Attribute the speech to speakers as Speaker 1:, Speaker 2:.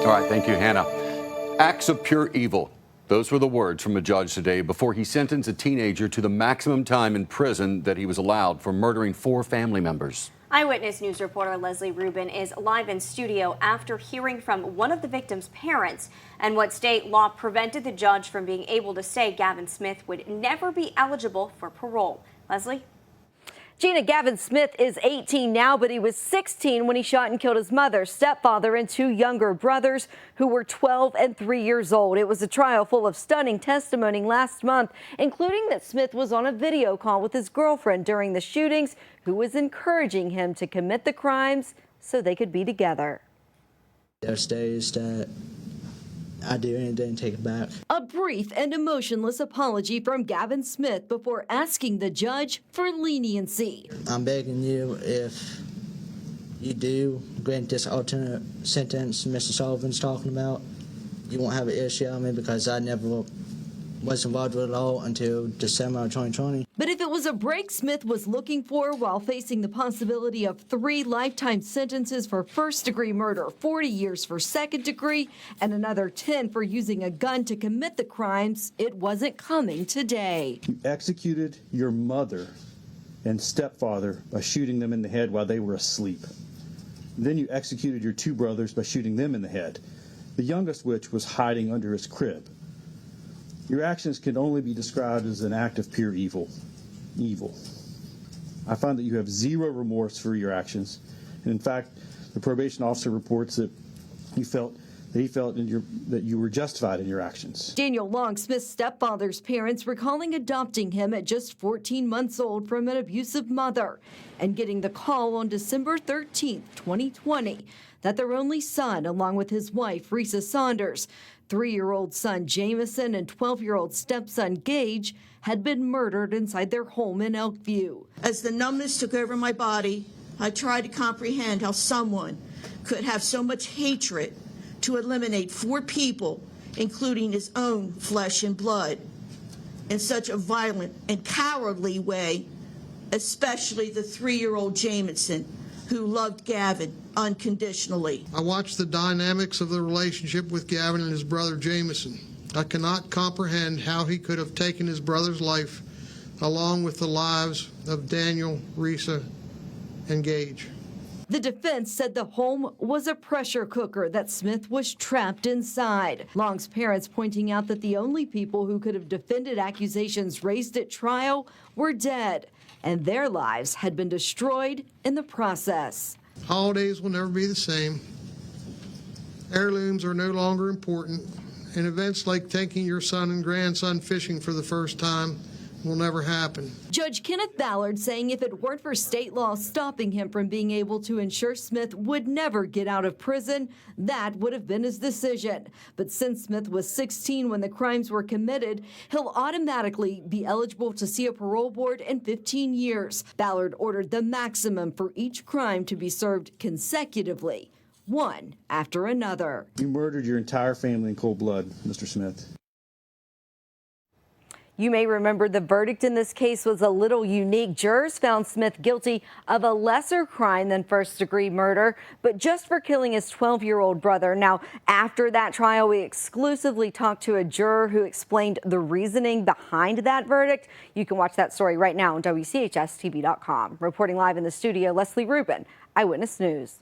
Speaker 1: All right, thank you, Hannah. Acts of pure evil. Those were the words from a judge today before he sentenced a teenager to the maximum time in prison that he was allowed for murdering 4 family members.
Speaker 2: Eyewitness News reporter Leslie Rubin is live in studio after hearing from one of the victim's parents and what state law prevented the judge from being able to say Gavin Smith would never be eligible for parole. Leslie?
Speaker 3: Gina, Gavin Smith is 18 now, but he was 16 when he shot and killed his mother, stepfather, and 2 younger brothers who were 12 and 3 years old. It was a trial full of stunning testimony last month, including that Smith was on a video call with his girlfriend during the shootings, who was encouraging him to commit the crimes so they could be together.
Speaker 4: There's days that I do anything to take it back.
Speaker 3: A brief and emotionless apology from Gavin Smith before asking the judge for leniency.
Speaker 4: I'm begging you, if you do grant this alternate sentence Mr. Sullivan's talking about, you won't have an issue on me because I never was involved with it all until December of 2020.
Speaker 3: But if it was a break Smith was looking for while facing the possibility of 3 lifetime sentences for first-degree murder, 40 years for second-degree, and another 10 for using a gun to commit the crimes, it wasn't coming today.
Speaker 5: You executed your mother and stepfather by shooting them in the head while they were asleep. Then you executed your 2 brothers by shooting them in the head, the youngest which was hiding under his crib. Your actions can only be described as an act of pure evil. I find that you have 0 remorse for your actions. And in fact, the probation officer reports that he felt that you were justified in your actions.
Speaker 3: Daniel Long, Smith's stepfather's parents, recalling adopting him at just 14 months old from an abusive mother and getting the call on December 13th, 2020, that their only son, along with his wife, Risa Saunders, 3-year-old son Jameson, and 12-year-old stepson Gage, had been murdered inside their home in Elkview.
Speaker 6: As the numbness took over my body, I tried to comprehend how someone could have so much hatred to eliminate 4 people, including his own flesh and blood, in such a violent and cowardly way, especially the 3-year-old Jameson, who loved Gavin unconditionally.
Speaker 7: I watched the dynamics of the relationship with Gavin and his brother Jameson. I cannot comprehend how he could have taken his brother's life along with the lives of Daniel, Risa, and Gage.
Speaker 3: The defense said the home was a pressure cooker that Smith was trapped inside. Long's parents pointing out that the only people who could have defended accusations raised at trial were dead, and their lives had been destroyed in the process.
Speaker 7: Holidays will never be the same. Heirlooms are no longer important, and events like taking your son and grandson fishing for the first time will never happen.
Speaker 3: Judge Kenneth Ballard saying if it weren't for state law stopping him from being able to ensure Smith would never get out of prison, that would have been his decision. But since Smith was 16 when the crimes were committed, he'll automatically be eligible to see a parole board in 15 years. Ballard ordered the maximum for each crime to be served consecutively, one after another.
Speaker 5: You murdered your entire family in cold blood, Mr. Smith.
Speaker 3: You may remember the verdict in this case was a little unique. Jurors found Smith guilty of a lesser crime than first-degree murder, but just for killing his 12-year-old brother. Now, after that trial, we exclusively talked to a juror who explained the reasoning behind that verdict. You can watch that story right now on WCHS-TV.com. Reporting live in the studio, Leslie Rubin, Eyewitness News.